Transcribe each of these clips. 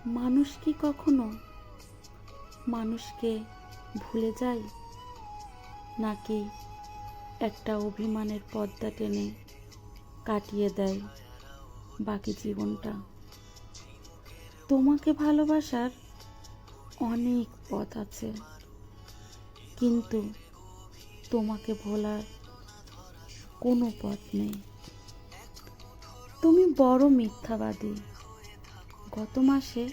মানুষ কি কখনো মানুষকে ভুলে যায়, নাকি একটা অভিমানের পর্দা টেনে কাটিয়ে দেয় বাকি জীবনটা? তোমাকে ভালোবাসার অনেক পথ আছে, কিন্তু তোমাকে ভোলার কোনো পথ নেই। তুমি বড় মিথ্যাবাদী। গত মাসে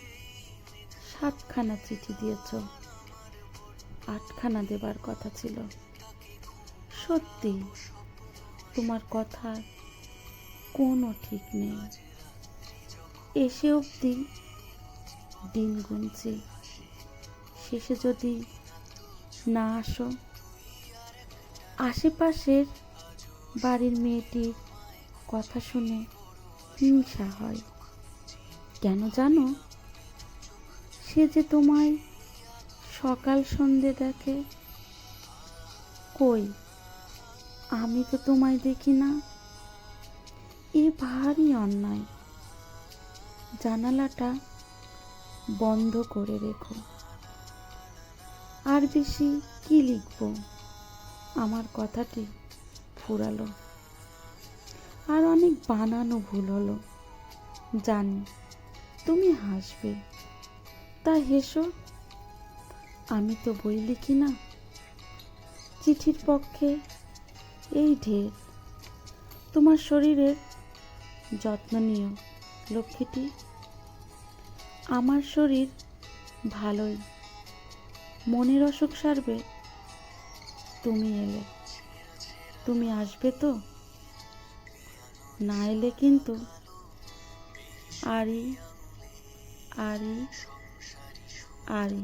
7খানা চিঠি দিয়েছ, 8খানা দেবার কথা ছিল। সত্যি তোমার কথার কোনো ঠিক নেই। এসে অবধি দিন গুনছি, শেষে যদি না আসো। আশেপাশের বাড়ির মেয়েটির কথা শুনে হিংসা হয়। কেন জানো? সে যে তোমায় সকাল সন্ধে দেখে। কই, আমি তো তোমায় দেখি না। এ ভারী অন্যায়। জানালাটা বন্ধ করে রেখো। আর বেশি কি লিখবো? আমার কথাটি ফুরালো, আর অনেক বানানো ভুল হলো। জানি তুমি হাসবে, তা হেসো। আমি তো বই লিখি না। চিঠির পক্ষে এই ঢের। তোমার শরীরের যত্ন নিও লক্ষ্মীটি। আমার শরীর ভালোই। মনের অসুখ সারবে তুমি এলে। তুমি আসবে তো? না এলে কিন্তু আরি আরি আরি।